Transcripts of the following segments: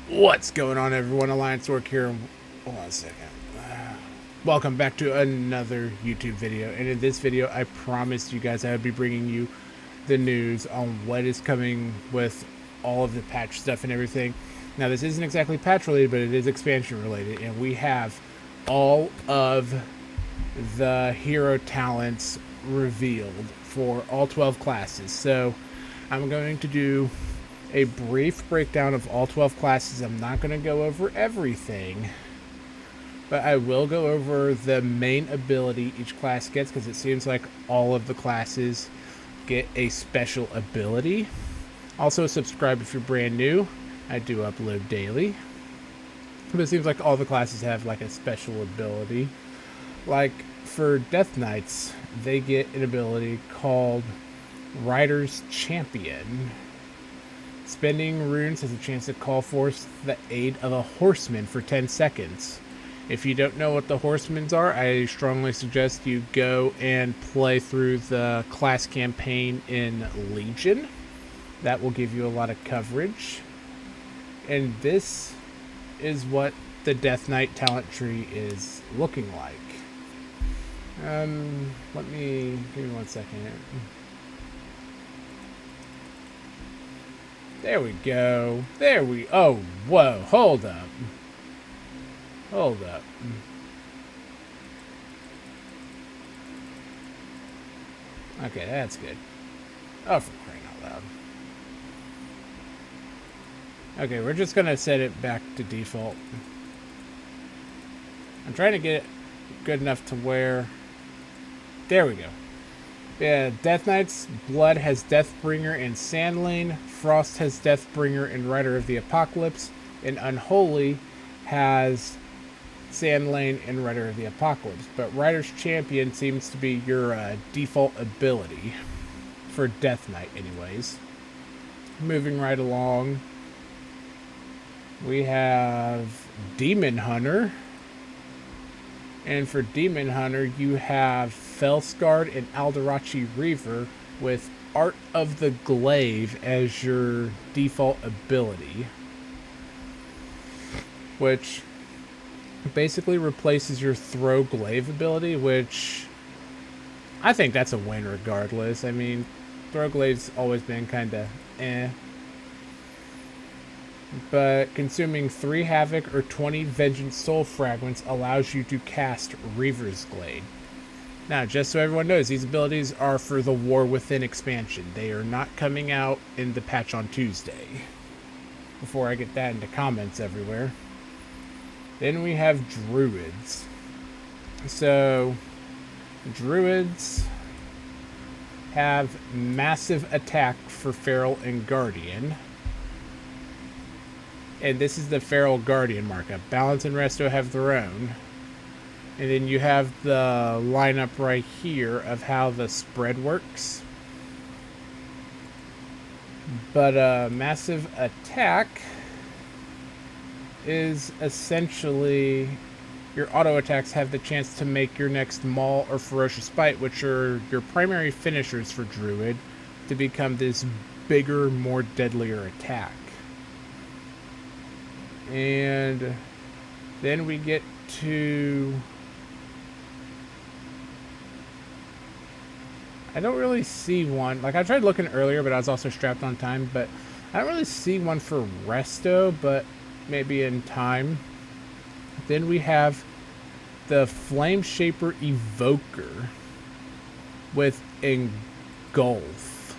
What's going on, everyone? Alliance Orc here. Hold on a second. Welcome back to another YouTube video. And in this video, I promised you guys I would be bringing you the news on what is coming with all of the patch stuff and everything. Now, this isn't exactly patch related, but it is expansion related. And we have all of the hero talents revealed for all 12 classes. So I'm going to do a brief breakdown of all 12 classes. I'm not going to go over everything, but I will go over the main ability each class gets, because it seems like all of the classes get a special ability. Also, subscribe if you're brand new. I do upload daily, but it seems like all the classes have like a special ability. Like for Death Knights, they get an ability called Rider's Champion. Spending runes has a chance to call forth the aid of a horseman for 10 seconds. If you don't know what the horsemen are, I strongly suggest you go and play through the class campaign in Legion. That will give you a lot of coverage. And this is what the Death Knight talent tree is looking like. Give me 1 second here. There we go. Oh, whoa, hold up. Hold up. Okay, that's good. Oh, for crying out loud. Okay, we're just gonna set it back to default. I'm trying to get it good enough to where... There we go. Yeah, Death Knight's Blood has Deathbringer and Sandlane. Frost has Deathbringer and Rider of the Apocalypse. And Unholy has Sandlane and Rider of the Apocalypse. But Rider's Champion seems to be your default ability for Death Knight anyways. Moving right along, we have Demon Hunter. And for Demon Hunter, you have Felsguard and Alderachi Reaver with Art of the Glaive as your default ability, which basically replaces your Throw Glaive ability, which I think that's a win regardless. I mean, Throw Glaive's always been kind of eh. But consuming 3 Havoc or 20 Vengeance Soul Fragments allows you to cast Reaver's Glade. Now, just so everyone knows, these abilities are for the War Within expansion. They are not coming out in the patch on Tuesday. Before I get that into comments everywhere. Then we have Druids. So, Druids have massive attack for Feral and Guardian. And this is the Feral Guardian markup. Balance and Resto have their own. And then you have the lineup right here of how the spread works. But massive attack is essentially your auto attacks have the chance to make your next Maul or Ferocious Bite, which are your primary finishers for Druid, to become this bigger, more deadlier attack. And then we get to... I don't really see one. Like, I tried looking earlier, but I was also strapped on time. But I don't really see one for Resto, but maybe in time. Then we have the Flame Shaper Evoker with Engulf.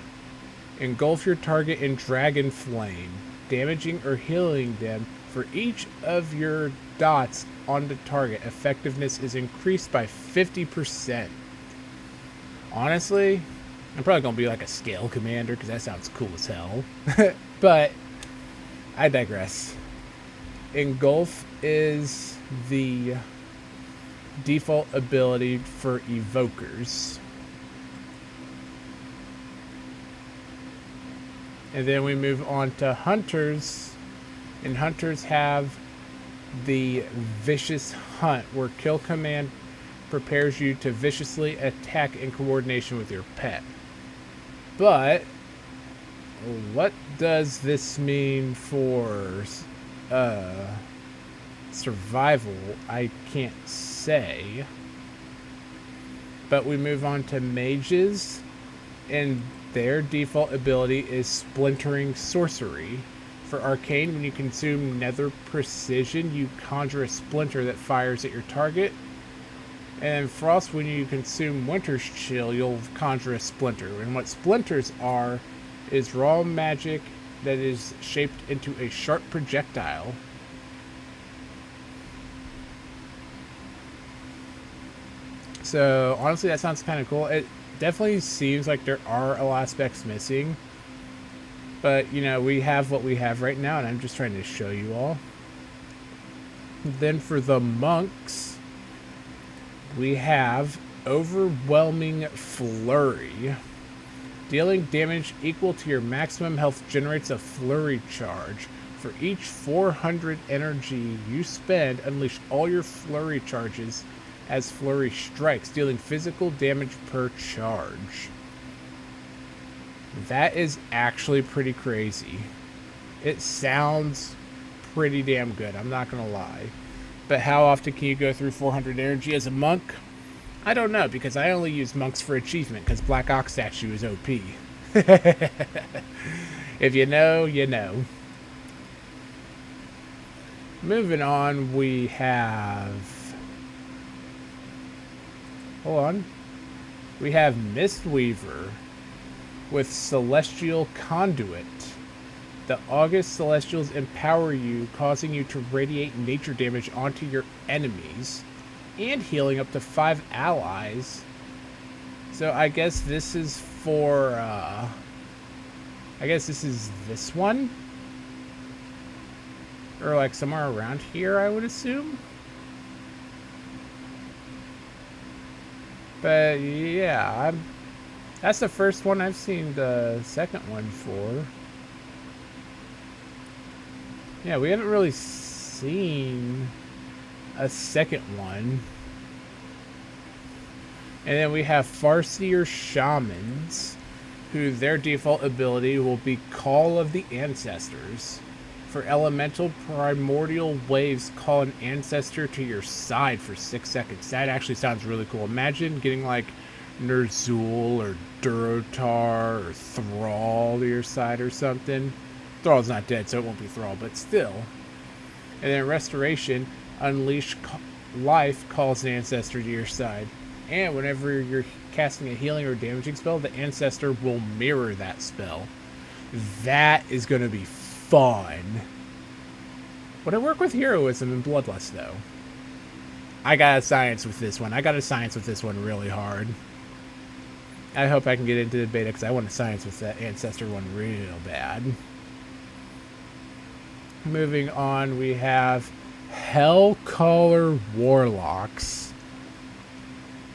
Engulf your target in Dragon Flame, damaging or healing them. For each of your dots on the target, effectiveness is increased by 50%. Honestly, I'm probably going to be like a scale commander because that sounds cool as hell. But I digress. Engulf is the default ability for evokers. And then we move on to hunters. And hunters have the Vicious Hunt, where Kill Command prepares you to viciously attack in coordination with your pet. But what does this mean for survival, I can't say. But we move on to mages, and their default ability is Splintering Sorcery. For arcane, when you consume Nether Precision, you conjure a splinter that fires at your target. And Frost, when you consume Winter's Chill, you'll conjure a splinter. And what splinters are is raw magic that is shaped into a sharp projectile. So honestly, that sounds kind of cool. It definitely seems like there are a lot of specs missing. But, you know, we have what we have right now, and I'm just trying to show you all. Then for the monks, we have Overwhelming Flurry. Dealing damage equal to your maximum health generates a flurry charge. For each 400 energy you spend, unleash all your flurry charges as flurry strikes, dealing physical damage per charge. That is actually pretty crazy. It sounds pretty damn good, I'm not gonna lie. But how often can you go through 400 energy as a monk? I don't know, because I only use monks for achievement, because Black Ox statue is OP. If you know, you know. Moving on, we have... Hold on. We have Mistweaver with Celestial Conduit. The August Celestials empower you, causing you to radiate nature damage onto your enemies and healing up to 5 allies. So I guess this is for, I guess this is this one? Or like somewhere around here, I would assume. But yeah, that's the first one I've seen the second one for. Yeah, we haven't really seen a second one. And then we have Farseer Shamans, who their default ability will be Call of the Ancestors. For elemental primordial waves, call an ancestor to your side for 6 seconds. That actually sounds really cool. Imagine getting like Ner'zhul or Durotar or Thrall to your side or something. Thrall's not dead, so it won't be Thrall, but still. And then Restoration, Unleash Life calls an ancestor to your side. And whenever you're casting a healing or damaging spell, the ancestor will mirror that spell. That is going to be fun. Would it work with Heroism and Bloodlust, though? I got a science with this one. I got a science with this one really hard. I hope I can get into the beta, because I want a science with that ancestor one real bad. Moving on, we have Hellcaller Warlocks.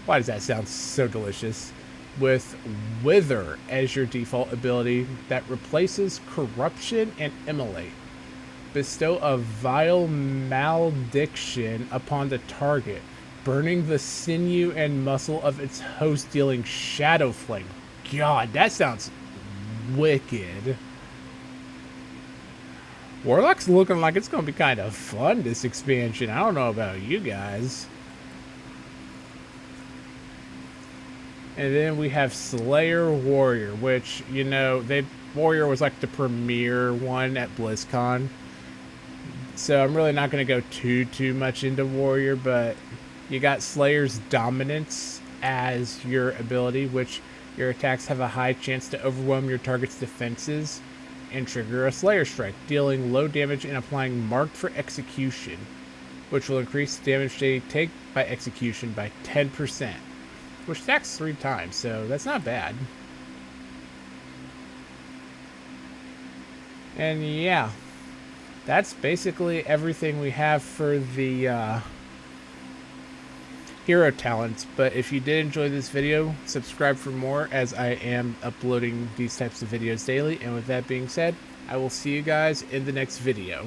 Why does that sound so delicious? With Wither as your default ability that replaces Corruption and Immolate. Bestow a vile malediction upon the target, burning the sinew and muscle of its host, dealing Shadow Flame. God, that sounds wicked. Warlock's looking like it's going to be kind of fun, this expansion. I don't know about you guys. And then we have Slayer Warrior, which, you know, Warrior was like the premier one at BlizzCon. So I'm really not going to go too much into Warrior, but you got Slayer's Dominance as your ability, which your attacks have a high chance to overwhelm your target's defenses and trigger a Slayer Strike, dealing low damage and applying Marked for Execution, which will increase the damage they take by execution by 10. Which stacks 3 times, so that's not bad. And yeah, that's basically everything we have for the hero talents. But if you did enjoy this video, subscribe for more, as I am uploading these types of videos daily. And with that being said, I will see you guys in the next video.